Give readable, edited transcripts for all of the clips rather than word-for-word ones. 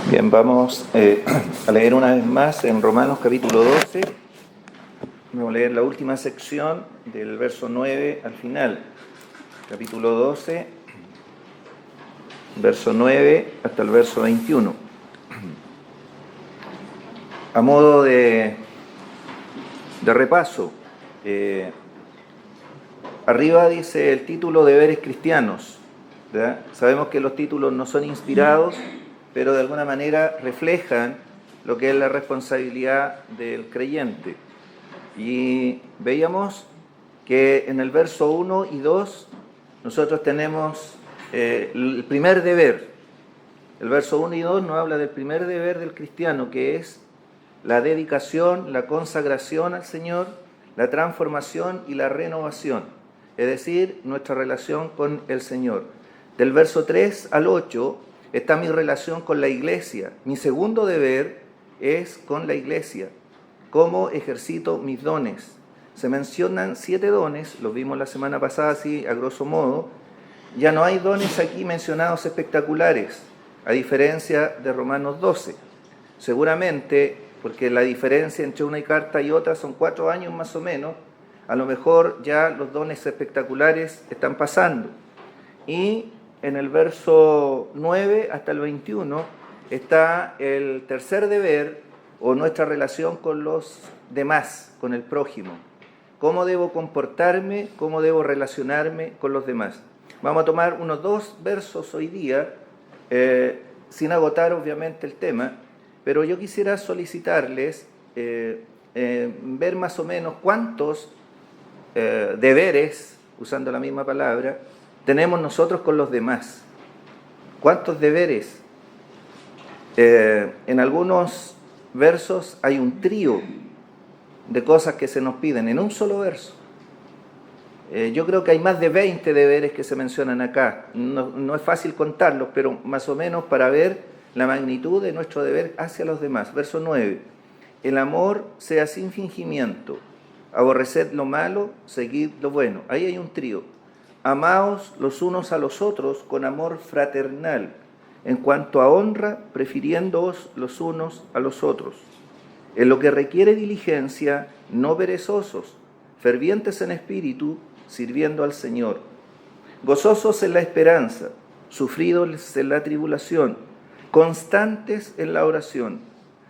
Bien, vamos a leer una vez más en Romanos capítulo 12. Vamos a leer la última sección del verso 9 al final. Capítulo 12, verso 9 hasta el verso 21. A modo de repaso, arriba dice el título Deberes Cristianos, ¿verdad? Sabemos que los títulos no son inspirados, pero de alguna manera reflejan lo que es la responsabilidad del creyente. Y veíamos que en el verso 1 y 2 nosotros tenemos el primer deber. El verso 1 y 2 nos habla del primer deber del cristiano, que es la dedicación, la consagración al Señor, la transformación y la renovación, es decir, nuestra relación con el Señor. Del verso 3 al 8 está mi relación con la iglesia. Mi segundo deber es con la iglesia. ¿Cómo ejercito mis dones? Se mencionan 7 dones, los vimos la semana pasada así a grosso modo. Ya no hay dones aquí mencionados espectaculares, a diferencia de Romanos 12. Seguramente, porque la diferencia entre una carta y otra son 4 años más o menos, a lo mejor ya los dones espectaculares están pasando. Y en el verso 9 hasta el 21 está el tercer deber o nuestra relación con los demás, con el prójimo. ¿Cómo debo comportarme? ¿Cómo debo relacionarme con los demás? Vamos a tomar unos 2 versos hoy día, sin agotar obviamente el tema, pero yo quisiera solicitarles ver más o menos cuántos deberes, usando la misma palabra, tenemos nosotros con los demás. ¿Cuántos deberes? En algunos versos hay un trío de cosas que se nos piden en un solo verso. Yo creo que hay más de 20 deberes que se mencionan acá. No es fácil contarlos, pero más o menos para ver la magnitud de nuestro deber hacia los demás. Verso 9. El amor sea sin fingimiento. Aborreced lo malo, seguid lo bueno. Ahí hay un trío. Amaos los unos a los otros con amor fraternal, en cuanto a honra, prefiriéndoos los unos a los otros. En lo que requiere diligencia, no perezosos, fervientes en espíritu, sirviendo al Señor. Gozosos en la esperanza, sufridos en la tribulación, constantes en la oración,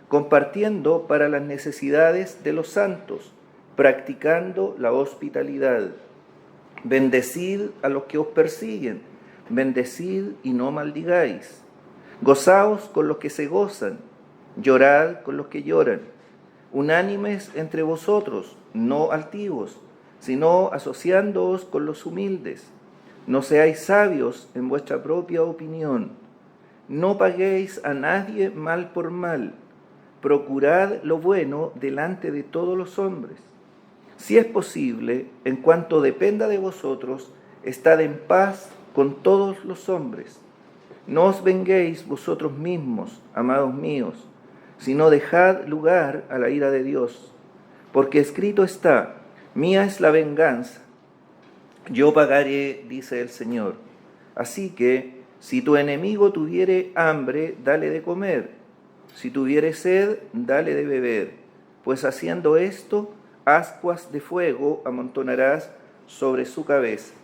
compartiendo para las necesidades de los santos, practicando la hospitalidad. Bendecid a los que os persiguen, bendecid y no maldigáis. Gozaos con los que se gozan, llorad con los que lloran. Unánimes entre vosotros, no altivos, sino asociándoos con los humildes. No seáis sabios en vuestra propia opinión. No paguéis a nadie mal por mal. Procurad lo bueno delante de todos los hombres. Si es posible, en cuanto dependa de vosotros, estad en paz con todos los hombres. No os venguéis vosotros mismos, amados míos, sino dejad lugar a la ira de Dios. Porque escrito está, mía es la venganza, yo pagaré, dice el Señor. Así que, si tu enemigo tuviere hambre, dale de comer. Si tuviere sed, dale de beber. Pues haciendo esto, ascuas de fuego amontonarás sobre su cabeza.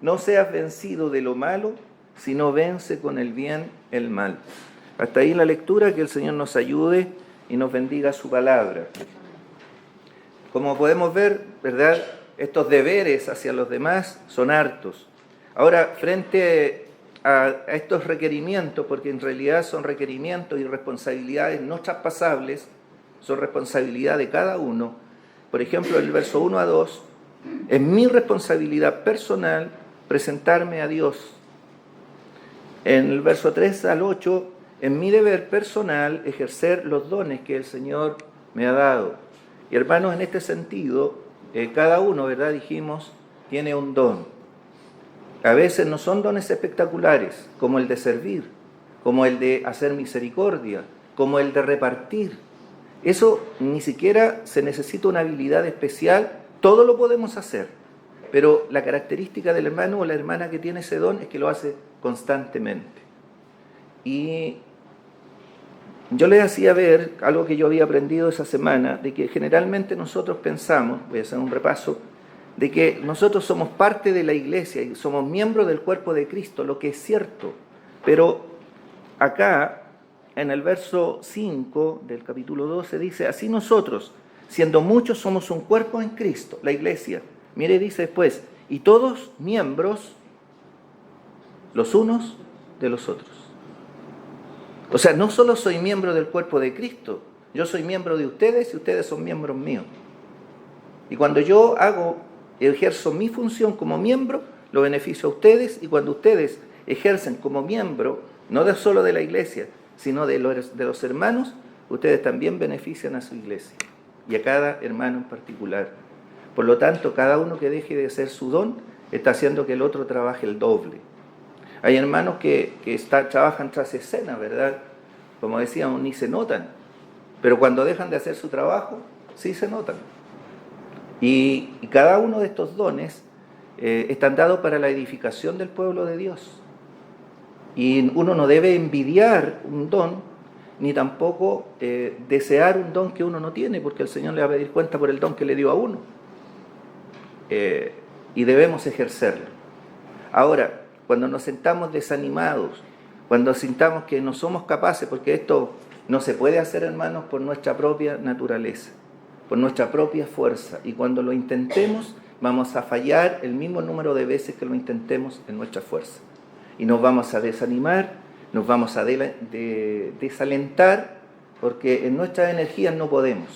No seas vencido de lo malo, sino vence con el bien el mal. Hasta ahí la lectura, que el Señor nos ayude y nos bendiga su palabra. Como podemos ver, ¿verdad?, estos deberes hacia los demás son hartos. Ahora, frente a estos requerimientos, porque en realidad son requerimientos y responsabilidades no traspasables, son responsabilidad de cada uno. Por ejemplo, el verso 1 a 2, es mi responsabilidad personal presentarme a Dios. En el verso 3 al 8, es mi deber personal ejercer los dones que el Señor me ha dado. Y hermanos, en este sentido, cada uno, ¿verdad?, dijimos, tiene un don. A veces no son dones espectaculares, como el de servir, como el de hacer misericordia, como el de repartir. Eso ni siquiera se necesita una habilidad especial, todo lo podemos hacer, pero la característica del hermano o la hermana que tiene ese don es que lo hace constantemente. Y yo les hacía ver algo que yo había aprendido esa semana, de que generalmente nosotros pensamos, voy a hacer un repaso, de que nosotros somos parte de la iglesia y somos miembros del cuerpo de Cristo, lo que es cierto. Pero acá, en el verso 5 del capítulo 12, dice, así nosotros, siendo muchos, somos un cuerpo en Cristo, la iglesia. Mire, dice después, y todos miembros los unos de los otros. O sea, no solo soy miembro del cuerpo de Cristo, yo soy miembro de ustedes y ustedes son miembros míos. Y cuando yo ejerzo mi función como miembro, lo beneficio a ustedes, y cuando ustedes ejercen como miembro, no solo de la iglesia, sino de los hermanos, ustedes también benefician a su iglesia y a cada hermano en particular. Por lo tanto, cada uno que deje de hacer su don está haciendo que el otro trabaje el doble. Hay hermanos que trabajan tras escena, ¿verdad? Como decíamos, ni se notan, pero cuando dejan de hacer su trabajo, sí se notan. Y cada uno de estos dones están dados para la edificación del pueblo de Dios. Y uno no debe envidiar un don, ni tampoco desear un don que uno no tiene, porque el Señor le va a pedir cuenta por el don que le dio a uno. Y debemos ejercerlo. Ahora, cuando nos sentamos desanimados, cuando sintamos que no somos capaces, porque esto no se puede hacer, hermanos, por nuestra propia naturaleza, por nuestra propia fuerza, y cuando lo intentemos, vamos a fallar el mismo número de veces que lo intentemos en nuestra fuerza. Y nos vamos a desanimar, nos vamos a desalentar, porque en nuestras energías no podemos.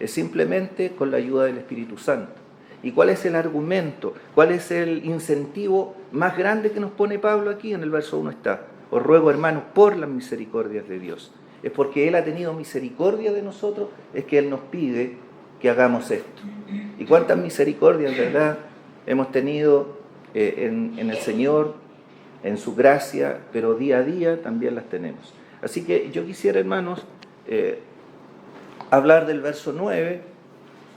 Es simplemente con la ayuda del Espíritu Santo. ¿Y cuál es el argumento? ¿Cuál es el incentivo más grande que nos pone Pablo aquí? En el verso 1 está: os ruego, hermanos, por las misericordias de Dios. Es porque Él ha tenido misericordia de nosotros, es que Él nos pide que hagamos esto. ¿Y cuántas misericordias, verdad, hemos tenido en el Señor, en su gracia, pero día a día también las tenemos? Así que yo quisiera, hermanos, hablar del verso 9,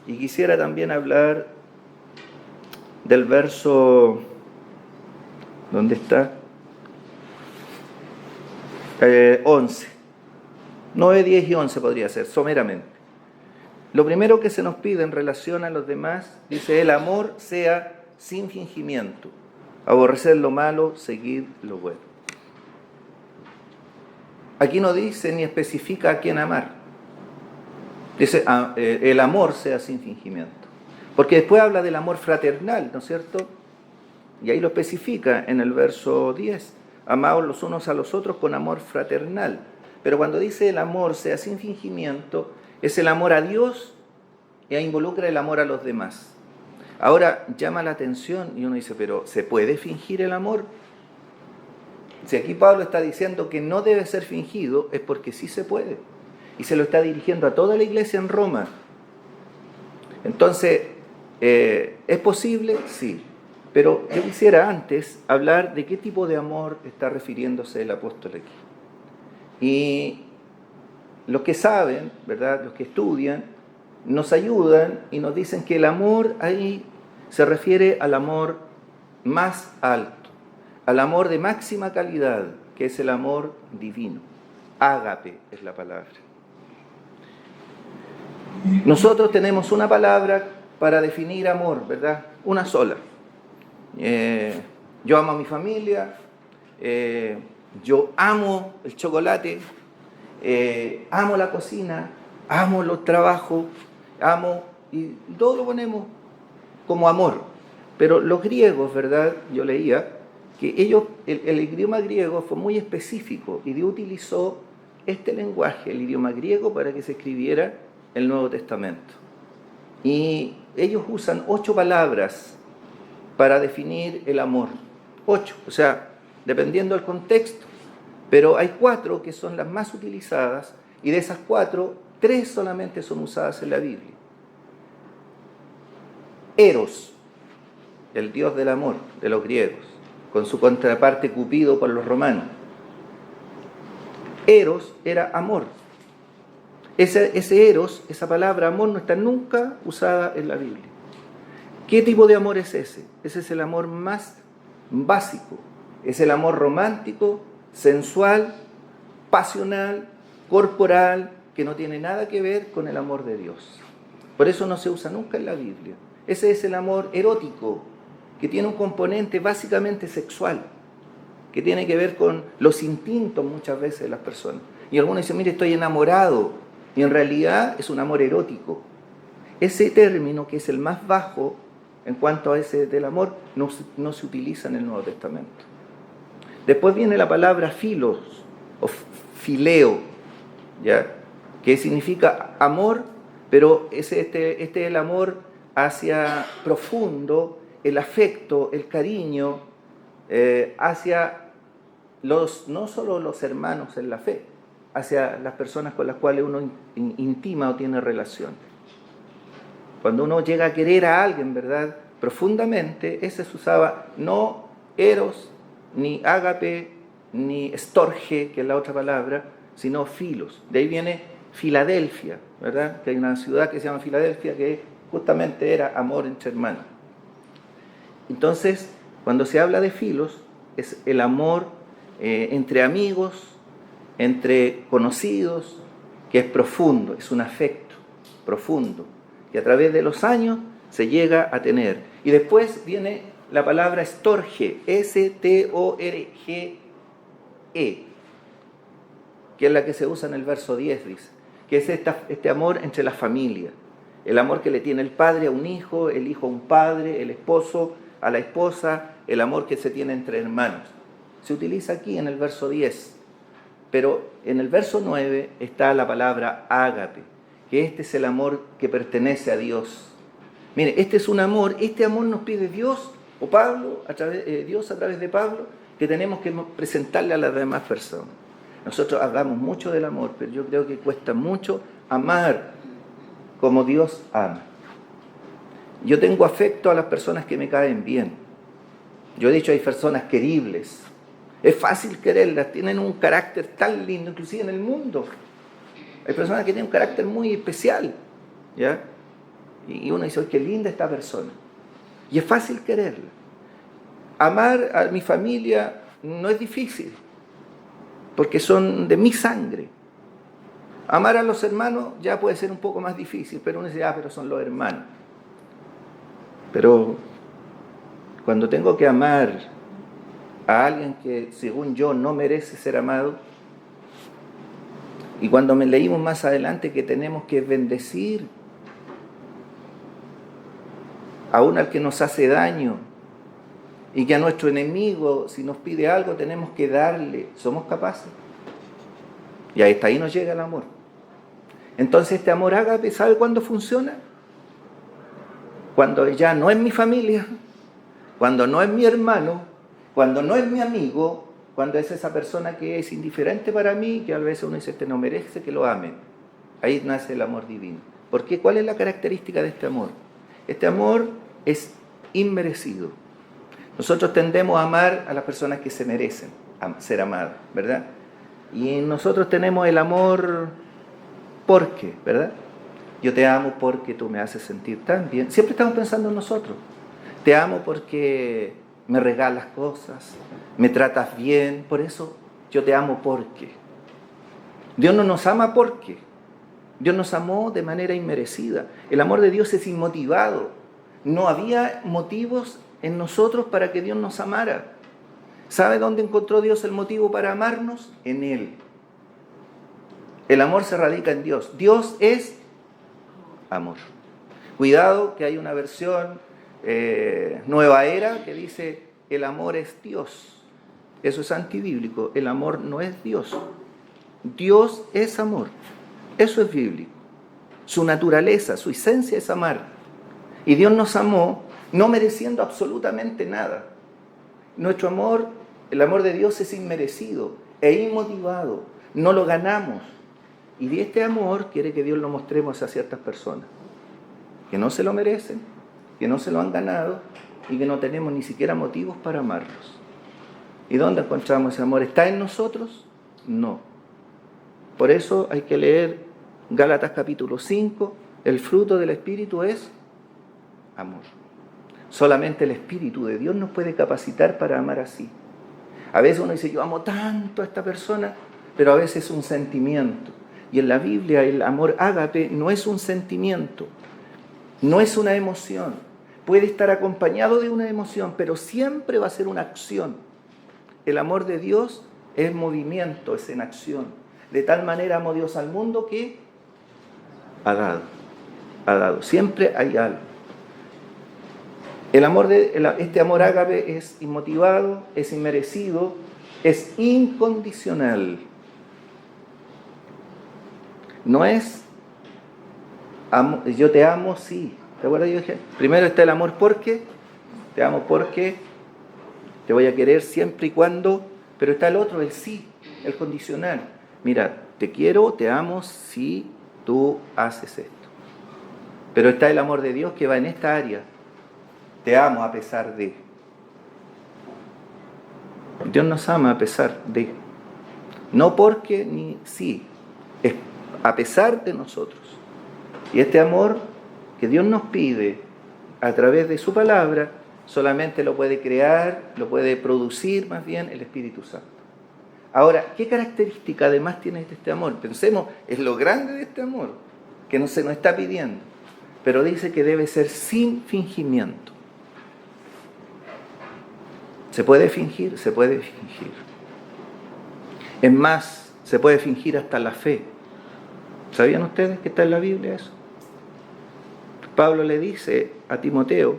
y quisiera también hablar del verso, ¿dónde está? 11. 9, 10 y 11 podría ser, someramente. Lo primero que se nos pide en relación a los demás, dice, el amor sea sin fingimiento, aborrecer lo malo, seguir lo bueno. Aquí no dice ni especifica a quién amar. Dice, el amor sea sin fingimiento. Porque después habla del amor fraternal, ¿no es cierto? Y ahí lo especifica en el verso 10. Amaos los unos a los otros con amor fraternal. Pero cuando dice el amor sea sin fingimiento, es el amor a Dios e involucra el amor a los demás. Ahora llama la atención y uno dice, pero ¿se puede fingir el amor? Si aquí Pablo está diciendo que no debe ser fingido, es porque sí se puede. Y se lo está dirigiendo a toda la iglesia en Roma. Entonces, ¿es posible? Sí. Pero yo quisiera antes hablar de qué tipo de amor está refiriéndose el apóstol aquí. Y los que saben, ¿verdad?, los que estudian, nos ayudan y nos dicen que el amor ahí se refiere al amor más alto, al amor de máxima calidad, que es el amor divino. Ágape es la palabra. Nosotros tenemos una palabra para definir amor, ¿verdad? Una sola. Yo amo a mi familia, yo amo el chocolate, amo la cocina, amo los trabajos, y todo lo ponemos como amor. Pero los griegos, ¿verdad? Yo leía que ellos, el idioma griego fue muy específico y Dios utilizó este lenguaje, el idioma griego, para que se escribiera el Nuevo Testamento. Y ellos usan 8 palabras para definir el amor. 8, o sea, dependiendo del contexto. Pero hay 4 que son las más utilizadas, y de esas 4, 3 solamente son usadas en la Biblia. Eros, el dios del amor de los griegos, con su contraparte Cupido por los romanos. Eros era amor. Ese eros, esa palabra amor, no está nunca usada en la Biblia. ¿Qué tipo de amor es ese? Ese es el amor más básico. Es el amor romántico, sensual, pasional, corporal que no tiene nada que ver con el amor de Dios. Por eso no se usa nunca en la Biblia. Ese es el amor erótico, que tiene un componente básicamente sexual, que tiene que ver con los instintos muchas veces de las personas. Y algunos dicen, mire, estoy enamorado, y en realidad es un amor erótico. Ese término, que es el más bajo en cuanto a ese del amor, no se utiliza en el Nuevo Testamento. Después viene la palabra filos, o fileo, ¿ya? Que significa amor, pero este es el amor hacia profundo, el afecto, el cariño, hacia no solo los hermanos en la fe, hacia las personas con las cuales uno intima o tiene relación. Cuando uno llega a querer a alguien, ¿verdad?, profundamente, ese se usaba no eros, ni ágape, ni estorge, que es la otra palabra, sino filos. De ahí viene Filadelfia, ¿verdad? Que hay una ciudad que se llama Filadelfia que justamente era amor entre hermanos. Entonces, cuando se habla de filos, es el amor entre amigos, entre conocidos, que es profundo, es un afecto profundo, que a través de los años se llega a tener. Y después viene la palabra estorge, S-T-O-R-G-E, que es la que se usa en el verso 10, dice, que es este amor entre la familia, el amor que le tiene el padre a un hijo, el hijo a un padre, el esposo a la esposa, el amor que se tiene entre hermanos. Se utiliza aquí en el verso 10, pero en el verso 9 está la palabra ágape, que este es el amor que pertenece a Dios. Mire, este es un amor, este amor nos pide Dios, o Pablo, Dios a través de Pablo, que tenemos que presentarle a las demás personas. Nosotros hablamos mucho del amor, pero yo creo que cuesta mucho amar como Dios ama. Yo tengo afecto a las personas que me caen bien. Yo he dicho, hay personas queribles. Es fácil quererlas, tienen un carácter tan lindo, inclusive en el mundo. Hay personas que tienen un carácter muy especial, ¿ya? Y uno dice, qué linda esta persona. Y es fácil quererla. Amar a mi familia no es difícil, porque son de mi sangre. Amar a los hermanos ya puede ser un poco más difícil, pero uno dice, pero son los hermanos. Pero cuando tengo que amar a alguien que según yo no merece ser amado, y cuando leímos más adelante que tenemos que bendecir aún al que nos hace daño, y que a nuestro enemigo, si nos pide algo, tenemos que darle, ¿somos capaces? Y hasta ahí nos llega el amor. Entonces este amor ágape, ¿sabe cuándo funciona? Cuando ya no es mi familia, cuando no es mi hermano, cuando no es mi amigo, cuando es esa persona que es indiferente para mí, que a veces uno dice, no merece que lo amen. Ahí nace el amor divino. ¿Por qué? ¿Cuál es la característica de este amor? Este amor es inmerecido. Nosotros tendemos a amar a las personas que se merecen ser amadas, ¿verdad? Y nosotros tenemos el amor porque, ¿verdad? Yo te amo porque tú me haces sentir tan bien. Siempre estamos pensando en nosotros. Te amo porque me regalas cosas, me tratas bien, por eso yo te amo porque. Dios no nos ama porque. Dios nos amó de manera inmerecida. El amor de Dios es inmotivado. No había motivos en nosotros para que Dios nos amara. ¿Sabe dónde encontró Dios el motivo para amarnos? En Él. El amor se radica en Dios. Dios es amor. Cuidado que hay una versión Nueva Era que dice el amor es Dios. Eso es antibíblico. El amor no es Dios. Dios es amor. Eso es bíblico. Su naturaleza, su esencia es amar. Y Dios nos amó no mereciendo absolutamente nada. Nuestro amor, el amor de Dios es inmerecido e inmotivado. No lo ganamos. Y de este amor quiere que Dios lo mostremos a ciertas personas que no se lo merecen, que no se lo han ganado y que no tenemos ni siquiera motivos para amarlos. ¿Y dónde encontramos ese amor? ¿Está en nosotros? No. Por eso hay que leer Gálatas capítulo 5. El fruto del Espíritu es amor. Solamente el Espíritu de Dios nos puede capacitar para amar así. A veces uno dice, yo amo tanto a esta persona, pero a veces es un sentimiento. Y en la Biblia el amor ágape no es un sentimiento, no es una emoción. Puede estar acompañado de una emoción, pero siempre va a ser una acción. El amor de Dios es movimiento, es en acción. De tal manera amó Dios al mundo que ha dado. Siempre hay algo. Este amor ágape es inmotivado, es inmerecido, es incondicional. No es yo te amo, sí. ¿Te acuerdas? Yo dije, primero está el amor porque, te amo porque, te voy a querer siempre y cuando, pero está el otro, el sí, el condicional. Mira, te quiero, te amo si tú haces esto. Pero está el amor de Dios que va en esta área. Te amo a pesar de. Dios nos ama a pesar de. No porque ni sí, es a pesar de nosotros. Y este amor que Dios nos pide a través de su palabra, solamente lo puede crear, lo puede producir más bien el Espíritu Santo. Ahora, ¿qué característica además tiene este amor? Pensemos, es lo grande de este amor, que no se nos está pidiendo, pero dice que debe ser sin fingimiento. ¿Se puede fingir? Se puede fingir. Es más, se puede fingir hasta la fe. ¿Sabían ustedes que está en la Biblia eso? Pablo le dice a Timoteo,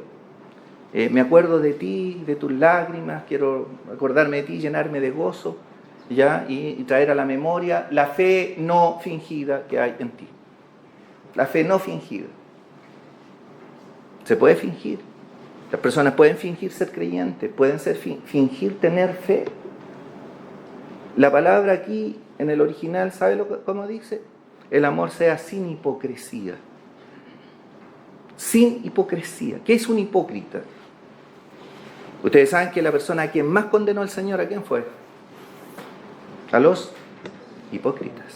me acuerdo de ti, de tus lágrimas, quiero acordarme de ti, llenarme de gozo, ¿ya? Y traer a la memoria la fe no fingida que hay en ti. La fe no fingida. Se puede fingir. Las personas pueden fingir ser creyentes, pueden fingir tener fe. La palabra aquí, en el original, ¿sabe cómo dice? El amor sea sin hipocresía. Sin hipocresía. ¿Qué es un hipócrita? Ustedes saben que la persona a quien más condenó el Señor, ¿a quién fue? A los hipócritas.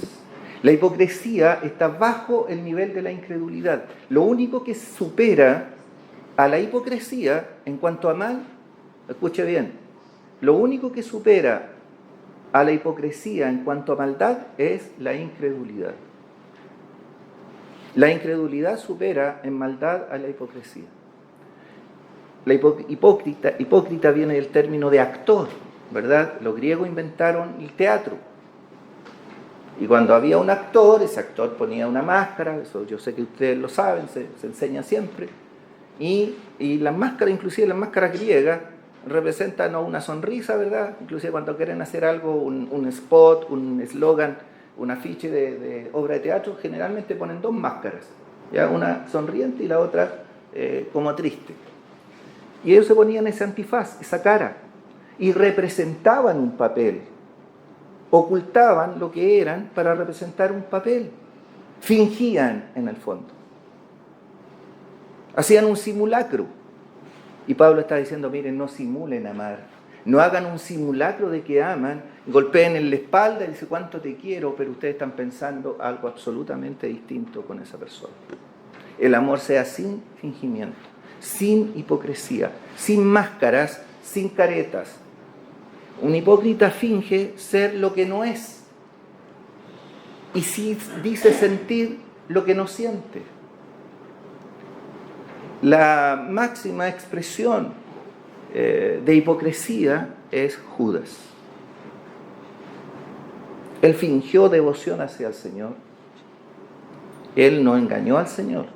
La hipocresía está bajo el nivel de la incredulidad. Lo único que supera a la hipocresía en cuanto a mal, escuche bien, lo único que supera a la hipocresía en cuanto a maldad es la incredulidad. La incredulidad supera en maldad a la hipocresía. La hipócrita viene del término de actor, ¿verdad? Los griegos inventaron el teatro. Y cuando había un actor, ese actor ponía una máscara, eso yo sé que ustedes lo saben, se enseña siempre. Y las máscaras, inclusive las máscaras griegas, representan una sonrisa, ¿verdad? Inclusive cuando quieren hacer algo, un spot, un eslogan, un afiche de obra de teatro, generalmente ponen dos máscaras, ¿ya? Una sonriente y la otra como triste. Y ellos se ponían ese antifaz, esa cara, y representaban un papel, ocultaban lo que eran para representar un papel, fingían en el fondo. Hacían un simulacro. Y Pablo está diciendo, miren, no simulen amar. No hagan un simulacro de que aman, golpeen en la espalda y dicen cuánto te quiero, pero ustedes están pensando algo absolutamente distinto con esa persona. El amor sea sin fingimiento, sin hipocresía, sin máscaras, sin caretas. Un hipócrita finge ser lo que no es. Y sí dice sentir lo que no siente. La máxima expresión de hipocresía es Judas. Él fingió devoción hacia el Señor. Él no engañó al Señor,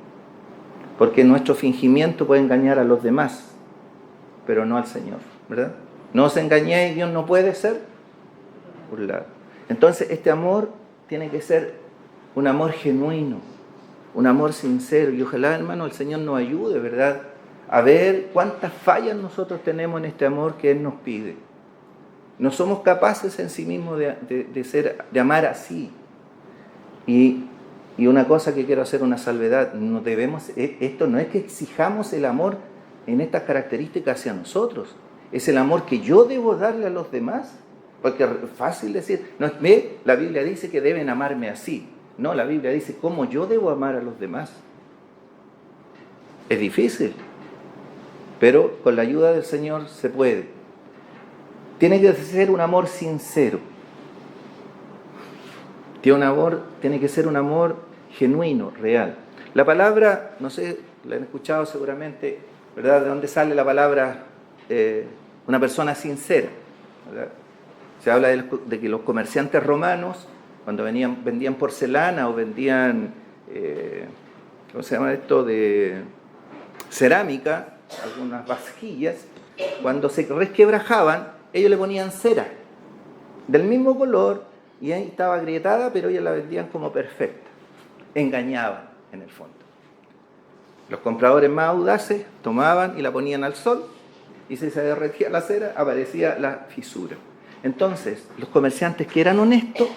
porque nuestro fingimiento puede engañar a los demás, pero no al Señor, ¿verdad? No os engañéis, Dios no puede ser burlado. Entonces este amor tiene que ser un amor genuino, un amor sincero, y ojalá, hermano, el Señor nos ayude, ¿verdad?, a ver cuántas fallas nosotros tenemos en este amor que Él nos pide. No somos capaces en sí mismos de amar así. Y una cosa que quiero hacer una salvedad, esto no es que exijamos el amor en estas características hacia nosotros, es el amor que yo debo darle a los demás, porque es fácil decir, no, la Biblia dice que deben amarme así. No, la Biblia dice cómo yo debo amar a los demás. Es difícil, pero con la ayuda del Señor se puede. Tiene que ser un amor sincero. Tiene que ser un amor genuino, real. La palabra, no sé, la han escuchado seguramente, ¿verdad? ¿De dónde sale la palabra una persona sincera? ¿Verdad? Se habla de que los comerciantes romanos, cuando vendían porcelana o vendían, ¿cómo se llama esto? De cerámica, algunas vasquillas, cuando se resquebrajaban, ellos le ponían cera, del mismo color, y ahí estaba agrietada, pero ellos la vendían como perfecta. Engañaban, en el fondo. Los compradores más audaces tomaban y la ponían al sol, y si se derretía la cera, aparecía la fisura. Entonces, los comerciantes que eran honestos,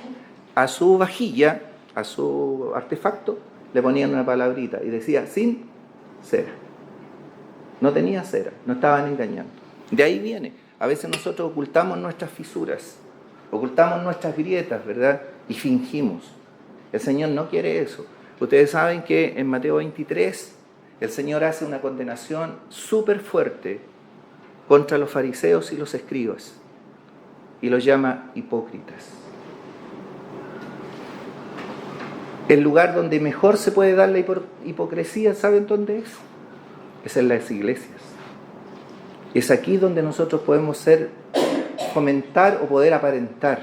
a su vajilla, a su artefacto, le ponían una palabrita y decía, sin cera. No tenía cera, no estaban engañando. De ahí viene. A veces nosotros ocultamos nuestras fisuras, ocultamos nuestras grietas, ¿verdad? Y fingimos. El Señor no quiere eso. Ustedes saben que en Mateo 23, el Señor hace una condenación súper fuerte contra los fariseos y los escribas, y los llama hipócritas. El lugar donde mejor se puede dar la hipocresía, ¿saben dónde es? Es en las iglesias. Es aquí donde nosotros podemos fomentar o poder aparentar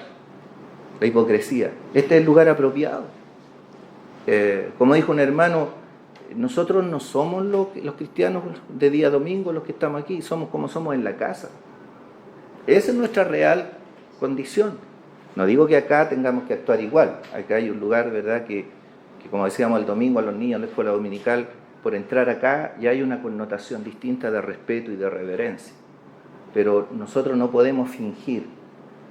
la hipocresía. Este es el lugar apropiado. Como dijo un hermano, nosotros no somos los cristianos de día domingo los que estamos aquí, somos como somos en la casa. Esa es nuestra real condición. No digo que acá tengamos que actuar igual. Acá hay un lugar, ¿verdad?, que como decíamos el domingo a los niños en la escuela dominical, por entrar acá ya hay una connotación distinta de respeto y de reverencia. Pero nosotros no podemos fingir.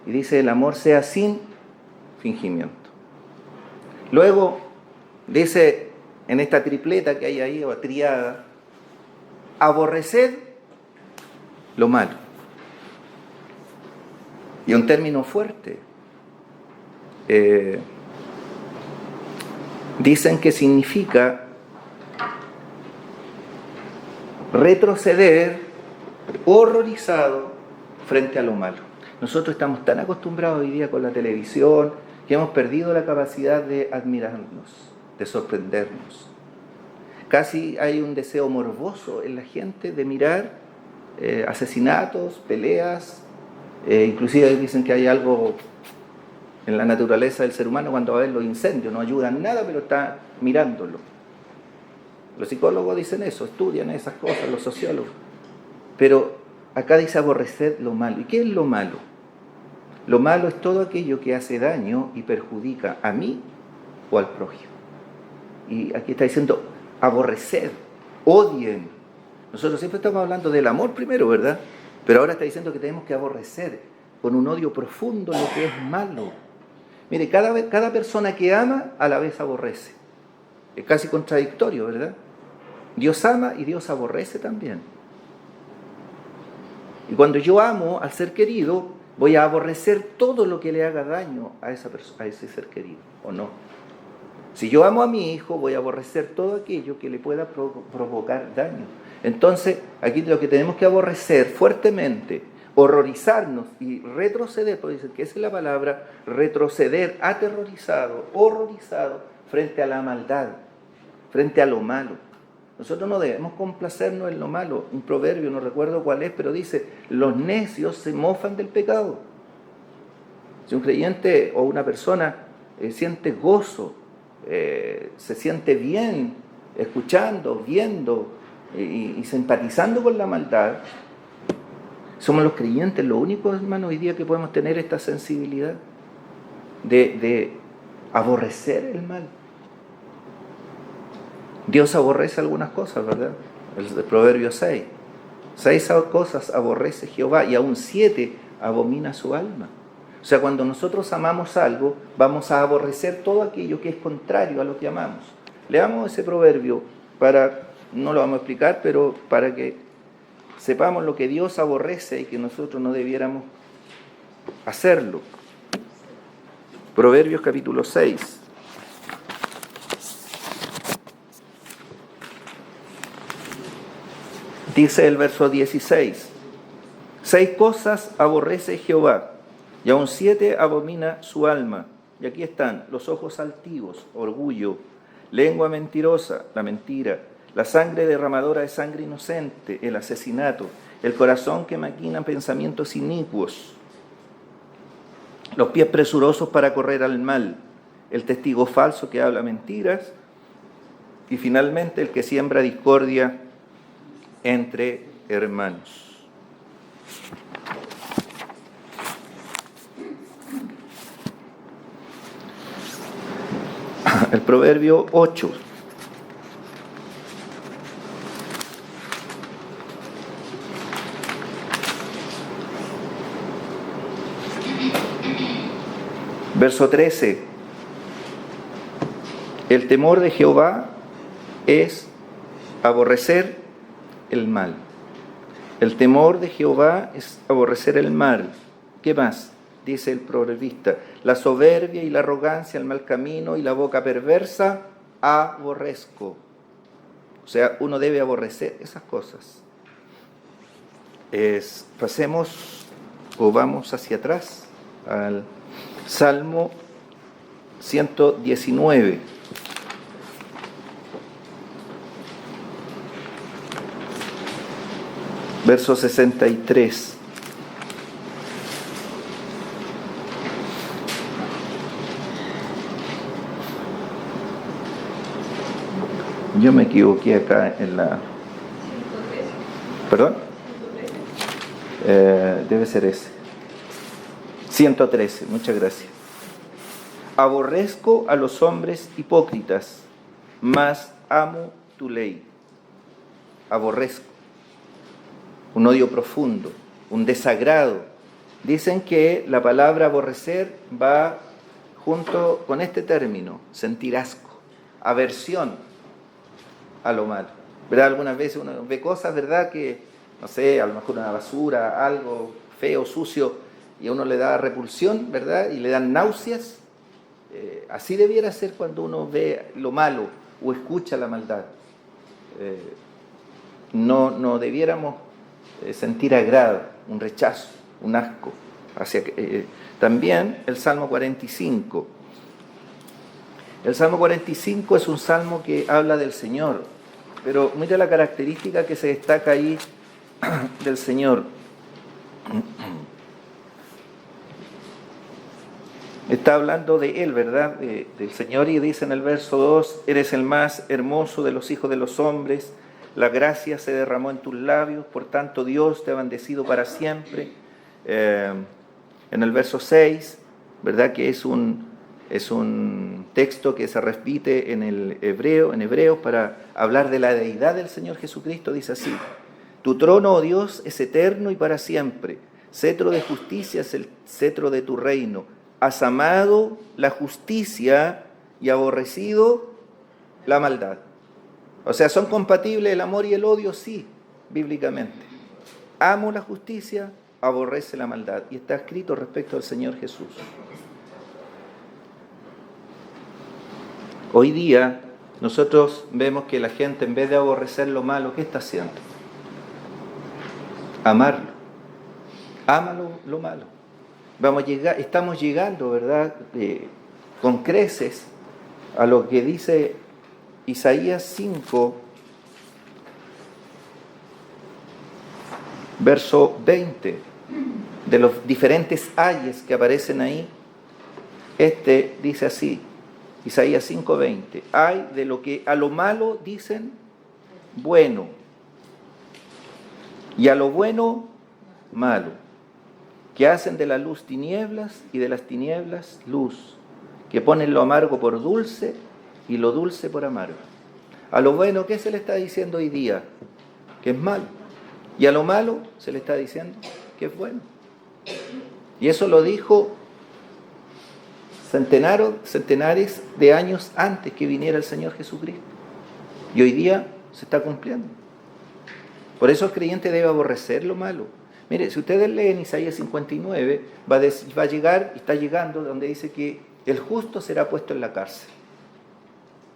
Y dice, el amor sea sin fingimiento. Luego dice, en esta tripleta que hay ahí, o triada, aborreced lo malo. Y un término fuerte. Dicen que significa retroceder horrorizado frente a lo malo. Nosotros estamos tan acostumbrados hoy día con la televisión que hemos perdido la capacidad de admirarnos, de sorprendernos. Casi hay un deseo morboso en la gente de mirar asesinatos, peleas, inclusive dicen que hay algo en la naturaleza del ser humano cuando va a ver los incendios, no ayudan en nada, pero está mirándolo. Los psicólogos dicen eso, estudian esas cosas, los sociólogos. Pero acá dice aborrecer lo malo. ¿Y qué es lo malo? Lo malo es todo aquello que hace daño y perjudica a mí o al prójimo. Y aquí está diciendo aborrecer, odien. Nosotros siempre estamos hablando del amor primero, ¿verdad? Pero ahora está diciendo que tenemos que aborrecer con un odio profundo lo que es malo. Mire, cada persona que ama a la vez aborrece. Es casi contradictorio, ¿verdad? Dios ama y Dios aborrece también. Y cuando yo amo al ser querido, voy a aborrecer todo lo que le haga daño a ese ser querido, ¿o no? Si yo amo a mi hijo, voy a aborrecer todo aquello que le pueda provocar daño. Entonces, aquí lo que tenemos que aborrecer fuertemente, horrorizarnos y retroceder, porque dicen que esa es la palabra, retroceder, aterrorizado, horrorizado, frente a la maldad, frente a lo malo. Nosotros no debemos complacernos en lo malo. Un proverbio, no recuerdo cuál es, pero dice, los necios se mofan del pecado. Si un creyente o una persona siente gozo, se siente bien, escuchando, viendo y simpatizando con la maldad, somos los creyentes los únicos, hermanos, hoy día que podemos tener esta sensibilidad de aborrecer el mal. Dios aborrece algunas cosas, ¿verdad? El Proverbio 6. 6 cosas aborrece Jehová y aún 7 abomina su alma. O sea, cuando nosotros amamos algo, vamos a aborrecer todo aquello que es contrario a lo que amamos. Leamos ese proverbio no lo vamos a explicar, pero para que sepamos lo que Dios aborrece y que nosotros no debiéramos hacerlo. Proverbios capítulo 6. Dice el verso 16, 6 cosas aborrece Jehová, y aún 7 abomina su alma, y aquí están: los ojos altivos, orgullo; lengua mentirosa, la mentira; la sangre derramadora de sangre inocente, el asesinato; el corazón que maquina pensamientos inicuos; los pies presurosos para correr al mal; el testigo falso que habla mentiras; y finalmente el que siembra discordia entre hermanos. El Proverbio 8. Verso 13. El temor de Jehová es aborrecer el mal. El temor de Jehová es aborrecer el mal. ¿Qué más? Dice el proverbista: la soberbia y la arrogancia, el mal camino y la boca perversa aborrezco. O sea, uno debe aborrecer esas cosas. Pasemos o vamos hacia atrás al Salmo 119. Verso 63. Yo me equivoqué acá en la... ¿Perdón? Debe ser ese. 113, muchas gracias. Aborrezco a los hombres hipócritas, mas amo tu ley. Aborrezco. Un odio profundo, un desagrado. Dicen que la palabra aborrecer va junto con este término: sentir asco, aversión a lo malo. ¿Verdad? Algunas veces uno ve cosas, ¿verdad?, que, no sé, a lo mejor una basura, algo feo, sucio, y a uno le da repulsión, ¿verdad?, y le dan náuseas. Así debiera ser cuando uno ve lo malo o escucha la maldad. No debiéramos sentir agrado, un rechazo, un asco. También el Salmo 45. El Salmo 45 es un salmo que habla del Señor, pero mira la característica que se destaca ahí del Señor. Está hablando de Él, ¿verdad?, del Señor, y dice en el verso 2: eres el más hermoso de los hijos de los hombres, la gracia se derramó en tus labios, por tanto Dios te ha bendecido para siempre. En el verso 6, ¿verdad?, que es un texto que se repite en hebreo para hablar de la deidad del Señor Jesucristo. Dice así: tu trono, oh Dios, es eterno y para siempre, cetro de justicia es el cetro de tu reino, has amado la justicia y aborrecido la maldad. O sea, ¿son compatibles el amor y el odio? Sí, bíblicamente. Amo la justicia, aborrece la maldad. Y está escrito respecto al Señor Jesús. Hoy día nosotros vemos que la gente, en vez de aborrecer lo malo, ¿qué está haciendo? Amarlo. Ama lo malo. Estamos llegando, ¿verdad?, con creces a lo que dice Isaías 5, verso 20, de los diferentes ayes que aparecen ahí. Dice así, Isaías 5:20: ay de lo que a lo malo dicen bueno, y a lo bueno malo, que hacen de la luz tinieblas y de las tinieblas luz, que ponen lo amargo por dulce y lo dulce por amargo. A lo bueno, ¿qué se le está diciendo hoy día? Que es malo. Y a lo malo se le está diciendo que es bueno. Y eso lo dijo centenares de años antes que viniera el Señor Jesucristo. Y hoy día se está cumpliendo. Por eso el creyente debe aborrecer lo malo. Mire, si ustedes leen Isaías 59, va a llegar, y está llegando, donde dice que el justo será puesto en la cárcel.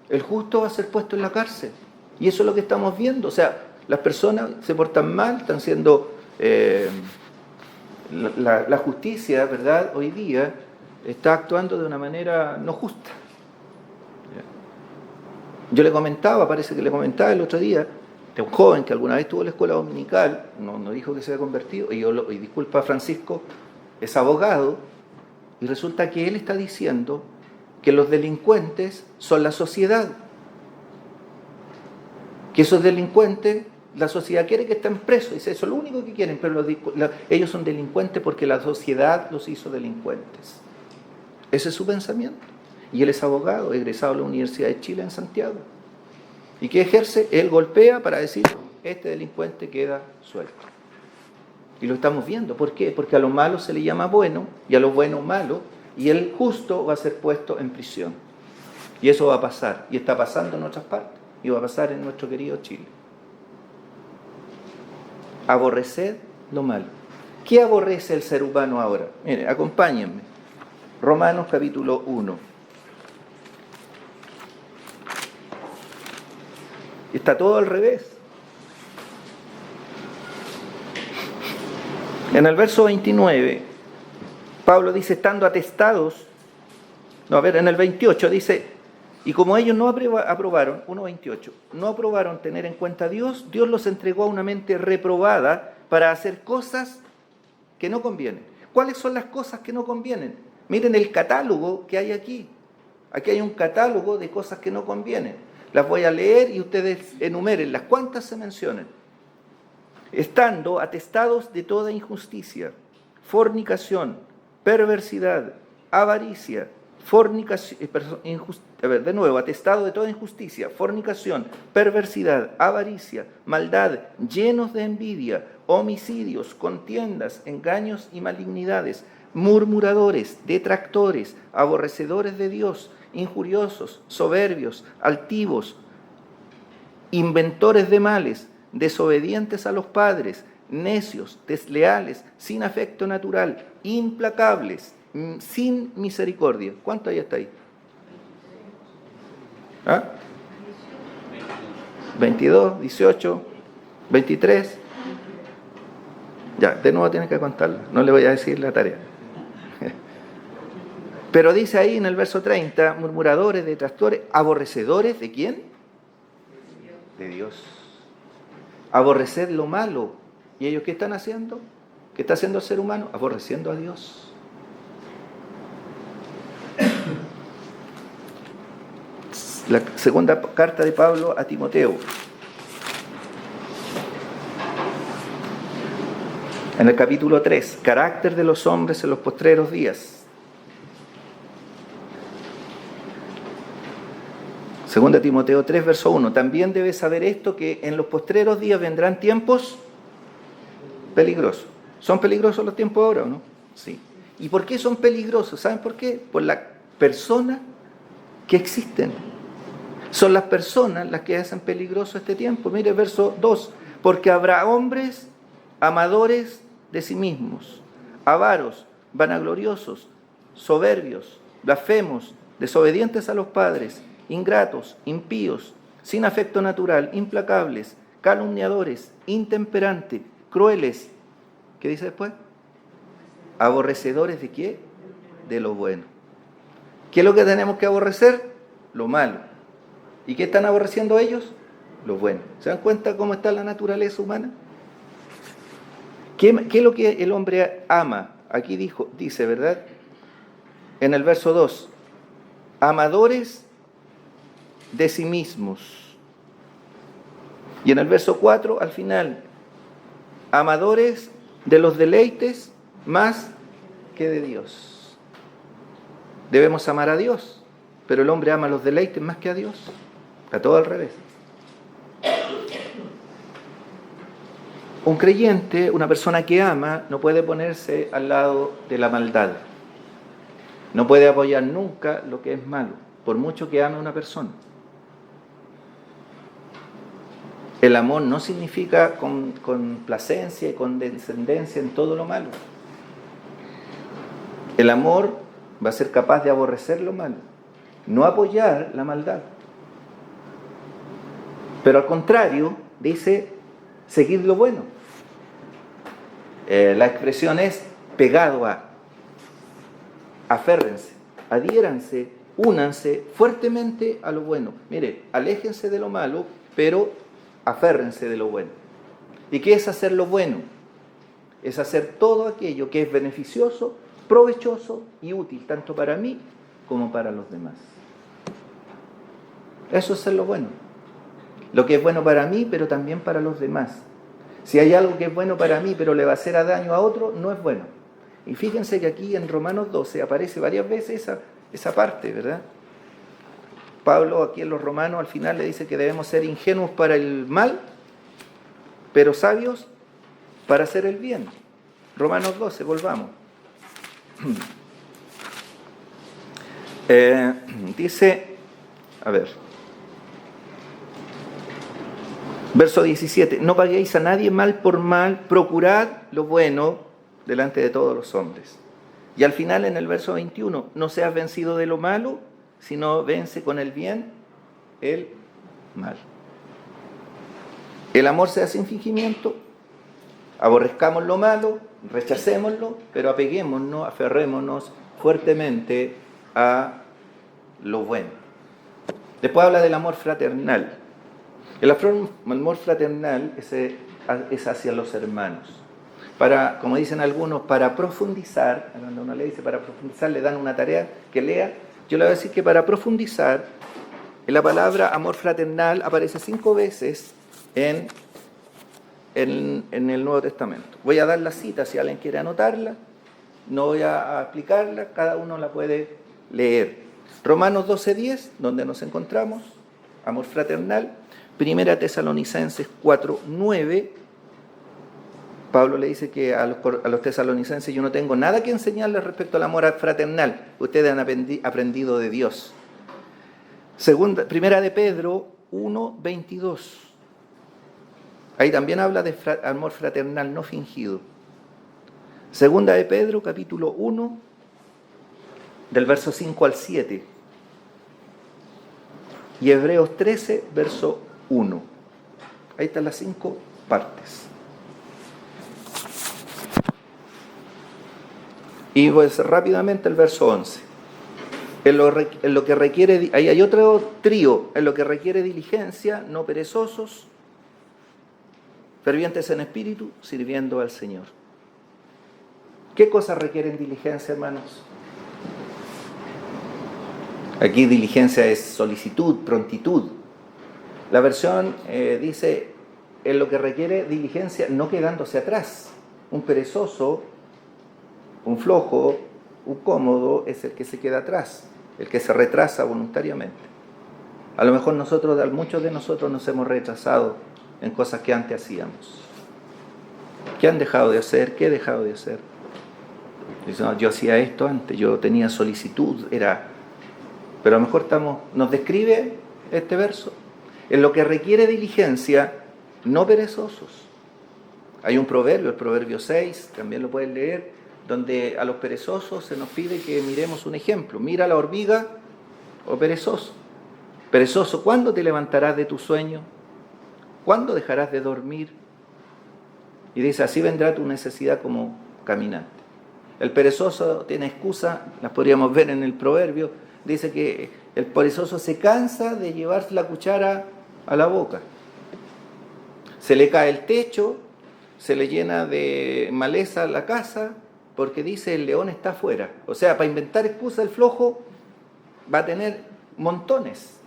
El justo va a ser puesto en la cárcel. Y eso es lo que estamos viendo. O sea, las personas se portan mal, están siendo... la justicia, ¿verdad?, hoy día está actuando de una manera no justa. Yo le comentaba, parece que le comentaba el otro día, de un joven que alguna vez tuvo la escuela dominical, no dijo que se había convertido, y disculpa, Francisco, es abogado, y resulta que él está diciendo que los delincuentes son la sociedad, que esos delincuentes, la sociedad quiere que estén presos, dice, eso es lo único que quieren, pero ellos son delincuentes porque la sociedad los hizo delincuentes. Ese es su pensamiento. Y él es abogado, egresado de la Universidad de Chile en Santiago. ¿Y qué ejerce? Él golpea para decir, este delincuente queda suelto. Y lo estamos viendo. ¿Por qué? Porque a lo malo se le llama bueno y a lo bueno malo, y el justo va a ser puesto en prisión. Y eso va a pasar, y está pasando en otras partes, y va a pasar en nuestro querido Chile. Aborrecer lo malo. ¿Qué aborrece el ser humano ahora? Miren, acompáñenme. Romanos capítulo 1. Está todo al revés. En el verso 29, Pablo dice, estando atestados, en el 28 dice, y como ellos no aprobaron, 1.28, no aprobaron tener en cuenta a Dios, Dios los entregó a una mente reprobada para hacer cosas que no convienen. ¿Cuáles son las cosas que no convienen? Miren el catálogo que hay aquí. Aquí hay un catálogo de cosas que no convienen. Las voy a leer y ustedes enumérenlas. ¿Cuántas se mencionan? Estando atestados de toda injusticia, fornicación, perversidad, avaricia, atestado de toda injusticia, fornicación, perversidad, avaricia, maldad, llenos de envidia, homicidios, contiendas, engaños y malignidades, murmuradores, detractores, aborrecedores de Dios, injuriosos, soberbios, altivos, inventores de males, desobedientes a los padres, necios, desleales, sin afecto natural, implacables, sin misericordia. ¿Cuánto hay hasta ahí? 22, 18, 23. Ya, de nuevo tienen que contarla. No le voy a decir la tarea. Pero dice ahí en el verso 30, murmuradores, detractores, aborrecedores, ¿de quién? De Dios. Aborrecer lo malo. ¿Y ellos qué están haciendo? ¿Qué está haciendo el ser humano? Aborreciendo a Dios. La segunda carta de Pablo a Timoteo. En el capítulo 3, carácter de los hombres en los postreros días. Segunda Timoteo 3, verso 1. También debes saber esto, que en los postreros días vendrán tiempos peligrosos. ¿Son peligrosos los tiempos ahora o no? Sí. ¿Y por qué son peligrosos? ¿Saben por qué? Por la persona que existen. Son las personas las que hacen peligroso este tiempo. Mire el verso 2. Porque habrá hombres amadores de sí mismos, avaros, vanagloriosos, soberbios, blasfemos, desobedientes a los padres, ingratos, impíos, sin afecto natural, implacables, calumniadores, intemperantes, crueles. ¿Qué dice después? Aborrecedores de qué? De lo bueno. ¿Qué es lo que tenemos que aborrecer? Lo malo. ¿Y qué están aborreciendo ellos? Lo bueno. ¿Se dan cuenta cómo está la naturaleza humana? ¿Qué es lo que el hombre ama? Aquí dice, ¿verdad? En el verso 2, amadores de sí mismos. Y en el verso 4, al final, amadores de los deleites más que de Dios. Debemos amar a Dios, pero el hombre ama los deleites más que a Dios. Está todo al revés. Un creyente, una persona que ama, no puede ponerse al lado de la maldad. No puede apoyar nunca lo que es malo, por mucho que ame a una persona. El amor no significa complacencia y condescendencia en todo lo malo. El amor va a ser capaz de aborrecer lo malo, no apoyar la maldad. Pero al contrario, dice seguir lo bueno. La expresión es pegado a, aférrense, adhiéranse, únanse fuertemente a lo bueno. Mire, aléjense de lo malo, pero aférrense de lo bueno. ¿Y qué es hacer lo bueno? Es hacer todo aquello que es beneficioso, provechoso y útil, tanto para mí como para los demás. Eso es hacer lo bueno. Lo que es bueno para mí, pero también para los demás. Si hay algo que es bueno para mí, pero le va a hacer daño a otro, no es bueno. Y fíjense que aquí en Romanos 12 aparece varias veces esa parte, ¿verdad? Pablo aquí en los Romanos al final le dice que debemos ser ingenuos para el mal, pero sabios para hacer el bien. Romanos 12, volvamos. Dice, a ver, verso 17, no paguéis a nadie mal por mal, procurad lo bueno delante de todos los hombres. Y al final en el verso 21, no seas vencido de lo malo, sino vence con el bien el mal. El amor sea sin fingimiento, aborrezcamos lo malo, rechacémoslo, pero apeguémonos, aferrémonos fuertemente a lo bueno. Después habla del amor fraternal. El amor fraternal es hacia los hermanos. Para, como dicen algunos, para profundizar, cuando uno le dice para profundizar, le dan una tarea que lea. Yo le voy a decir que para profundizar, en la palabra amor fraternal aparece 5 veces en el Nuevo Testamento. Voy a dar la cita si alguien quiere anotarla, no voy a explicarla, cada uno la puede leer. Romanos 12:10, donde nos encontramos, amor fraternal. Primera Tesalonicenses 4:9, Pablo le dice que a los tesalonicenses: yo no tengo nada que enseñarles respecto al amor fraternal, ustedes han aprendido de Dios. Primera de Pedro 1:22, ahí también habla de amor fraternal no fingido. Segunda de Pedro capítulo 1, del verso 5 al 7, y Hebreos 13, verso 1. Ahí están las 5 partes. Y pues rápidamente el verso 11. En lo que requiere, ahí hay otro trío, en lo que requiere diligencia, no perezosos, fervientes en espíritu, sirviendo al Señor. ¿Qué cosas requieren diligencia, hermanos? Aquí diligencia es solicitud, prontitud. La versión dice, en lo que requiere diligencia, no quedándose atrás. Un perezoso, un flojo, un cómodo es el que se queda atrás, el que se retrasa voluntariamente. A lo mejor muchos de nosotros nos hemos retrasado en cosas que antes hacíamos. ¿Qué han dejado de hacer? ¿Qué he dejado de hacer? Dicen, no, yo hacía esto antes, yo tenía solicitud, pero a lo mejor nos describe este verso. En lo que requiere diligencia, no perezosos. Hay un proverbio, el proverbio 6, también lo pueden leer, donde a los perezosos se nos pide que miremos un ejemplo. Mira la hormiga, oh perezoso. Perezoso, ¿cuándo te levantarás de tu sueño? ¿Cuándo dejarás de dormir? Y dice, así vendrá tu necesidad como caminante. El perezoso tiene excusa, las podríamos ver en el proverbio. Dice que el perezoso se cansa de llevar la cuchara a la boca. Se le cae el techo, se le llena de maleza la casa, porque dice el león está afuera. O sea, para inventar excusa el flojo va a tener montones.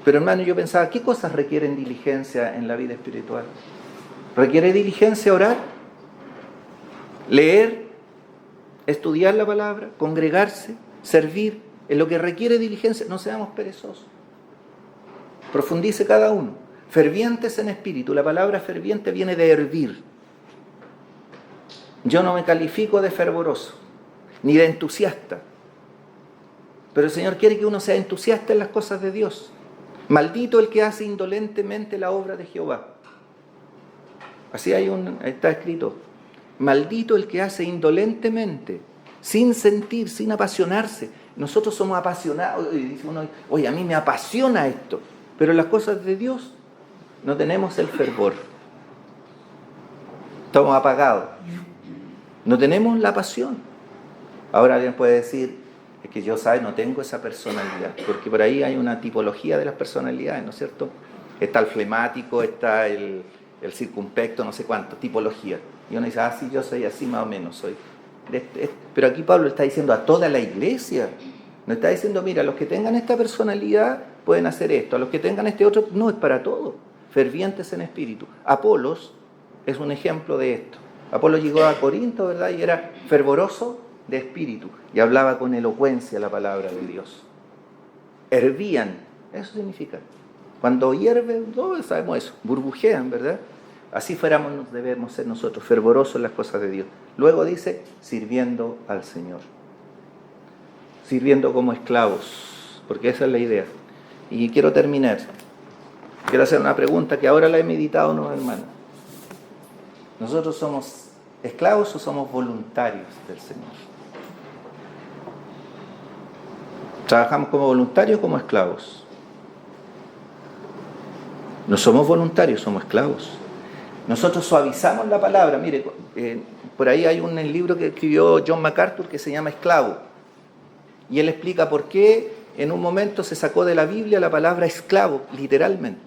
Pero hermano, yo pensaba, ¿qué cosas requieren diligencia en la vida espiritual? ¿Requiere diligencia orar? ¿Leer? ¿Estudiar la palabra? ¿Congregarse? ¿Servir? En lo que requiere diligencia, no seamos perezosos. Profundice cada uno. Fervientes en espíritu. La palabra ferviente viene de hervir. Yo no me califico de fervoroso, ni de entusiasta. Pero el Señor quiere que uno sea entusiasta en las cosas de Dios. Maldito el que hace indolentemente la obra de Jehová. Así está escrito. Maldito el que hace indolentemente, sin sentir, sin apasionarse. Nosotros somos apasionados. Y dice uno, oye, a mí me apasiona esto. Pero en las cosas de Dios no tenemos el fervor. Estamos apagados. No tenemos la pasión. Ahora alguien puede decir, es que yo, ¿sabes? No tengo esa personalidad, porque por ahí hay una tipología de las personalidades, ¿no es cierto? Está el flemático, está el circunspecto, no sé cuánto, tipología. Y uno dice, sí, yo soy así más o menos, soy. Pero aquí Pablo está diciendo a toda la iglesia. No está diciendo, mira, los que tengan esta personalidad pueden hacer esto, a los que tengan este otro, no, es para todos. Fervientes en espíritu. Apolos es un ejemplo de esto. Apolos llegó a Corinto, ¿verdad? Y era fervoroso de espíritu y hablaba con elocuencia la palabra de Dios. Hervían, eso significa. Cuando hierve, todos sabemos eso, burbujean, ¿verdad? Así debemos ser nosotros, fervorosos en las cosas de Dios. Luego dice, sirviendo al Señor. Sirviendo como esclavos, porque esa es la idea. Y quiero terminar. Quiero hacer una pregunta que ahora la he meditado unos hermanos. ¿Nosotros somos esclavos o somos voluntarios del Señor? ¿Trabajamos como voluntarios o como esclavos? No somos voluntarios, somos esclavos. Nosotros suavizamos la palabra. Mire, por ahí hay un libro que escribió John MacArthur que se llama Esclavo. Y él explica por qué en un momento se sacó de la Biblia la palabra esclavo, literalmente.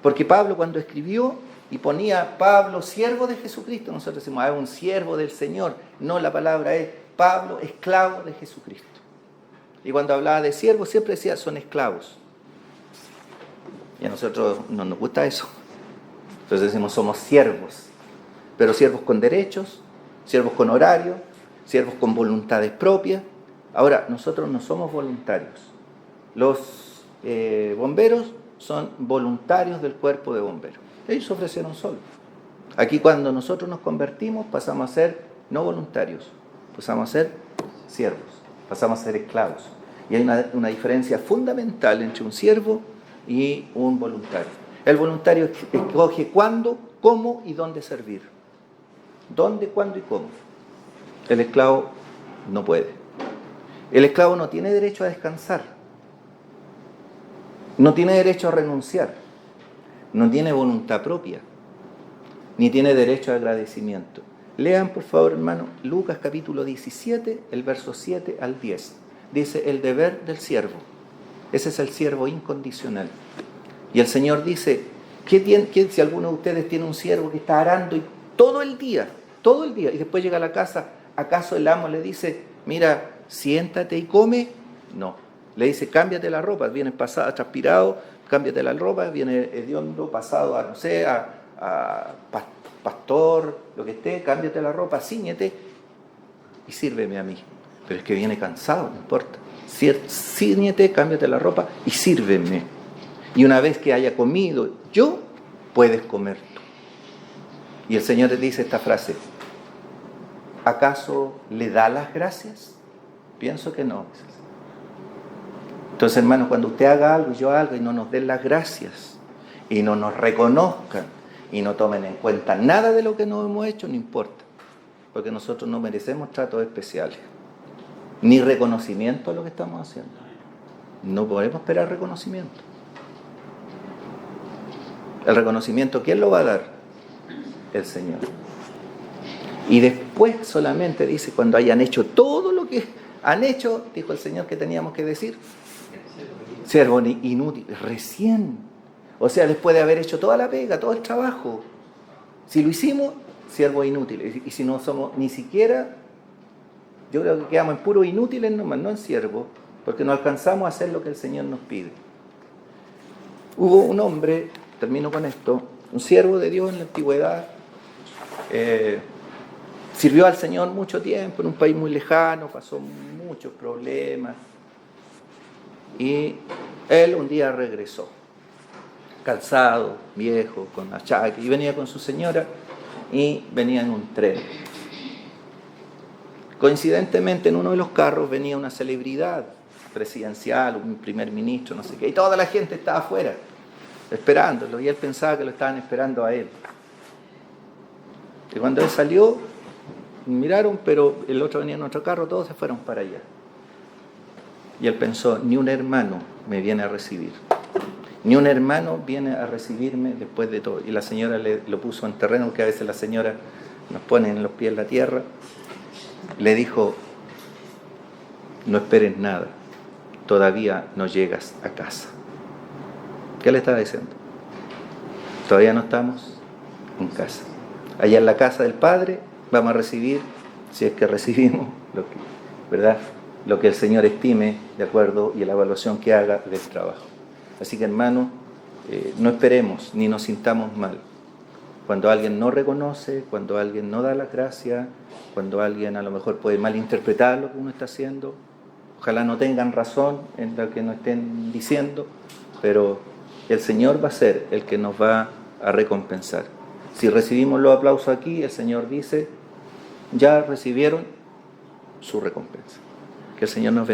Porque Pablo cuando escribió y ponía Pablo, siervo de Jesucristo, nosotros decimos, es un siervo del Señor. No, la palabra es Pablo, esclavo de Jesucristo. Y cuando hablaba de siervos siempre decía, son esclavos. Y a nosotros no nos gusta eso. Entonces decimos, somos siervos. Pero siervos con derechos, siervos con horario, siervos con voluntades propias. Ahora, nosotros no somos voluntarios. Los bomberos son voluntarios del cuerpo de bomberos. Ellos se ofrecieron solos. Aquí cuando nosotros nos convertimos pasamos a ser no voluntarios, pasamos a ser siervos, pasamos a ser esclavos. Y hay una diferencia fundamental entre un siervo y un voluntario. El voluntario escoge cuándo, cómo y dónde servir. ¿Dónde, cuándo y cómo? El esclavo no puede. El esclavo no tiene derecho a descansar. No tiene derecho a renunciar. No tiene voluntad propia. Ni tiene derecho a agradecimiento. Lean, por favor, hermano, Lucas capítulo 17, el verso 7 al 10. Dice, el deber del siervo. Ese es el siervo incondicional. Y el Señor dice, si alguno de ustedes tiene un siervo que está arando y todo el día, y después llega a la casa, ¿acaso el amo le dice, mira, siéntate y come? No. Le dice, cámbiate la ropa, vienes pasado, transpirado, cámbiate la ropa, viene hediondo, pasado a, no sé, a pastor, lo que esté, cámbiate la ropa, cíñete y sírveme a mí. Pero es que viene cansado, no importa. Cíñete, cámbiate la ropa y sírveme. Y una vez que haya comido yo, puedes comer tú. Y el Señor le dice esta frase, ¿acaso le da las gracias? Pienso que no. Entonces, hermanos, cuando usted haga algo y yo algo y no nos den las gracias y no nos reconozcan y no tomen en cuenta nada de lo que nos hemos hecho, no importa. Porque nosotros no merecemos tratos especiales. Ni reconocimiento a lo que estamos haciendo. No podemos esperar reconocimiento. El reconocimiento, ¿quién lo va a dar? El Señor. Y después solamente dice, cuando hayan hecho todo lo que han hecho, dijo el Señor que teníamos que decir, siervo inútil, recién. O sea, después de haber hecho toda la pega, todo el trabajo. Si lo hicimos, siervo inútil. Y si no somos ni siquiera, yo creo que quedamos en puros inútiles nomás, no en siervos, porque no alcanzamos a hacer lo que el Señor nos pide. Hubo un hombre, termino con esto, un siervo de Dios en la antigüedad, sirvió al Señor mucho tiempo en un país muy lejano, pasó muchos problemas y él un día regresó, cansado, viejo, con achaque, y venía con su señora y venía en un tren. Coincidentemente en uno de los carros venía una celebridad presidencial, un primer ministro, no sé qué, y toda la gente estaba afuera esperándolo y él pensaba que lo estaban esperando a él. Y cuando él salió, miraron, pero el otro venía en otro carro, todos se fueron para allá. Y él pensó, ni un hermano me viene a recibir. Ni un hermano viene a recibirme después de todo. Y la señora lo puso en terreno, que a veces la señora nos pone en los pies en la tierra. Le dijo, no esperes nada, todavía no llegas a casa. ¿Qué le estaba diciendo? Todavía no estamos en casa. Allá en la casa del Padre vamos a recibir, si es que recibimos, ¿verdad?, lo que el Señor estime, de acuerdo, y la evaluación que haga del trabajo. Así que, hermanos, no esperemos ni nos sintamos mal. Cuando alguien no reconoce, cuando alguien no da las gracias, cuando alguien a lo mejor puede malinterpretar lo que uno está haciendo, ojalá no tengan razón en lo que nos estén diciendo, pero el Señor va a ser el que nos va a recompensar. Si recibimos los aplausos aquí, el Señor dice, ya recibieron su recompensa. Que el Señor nos bendiga.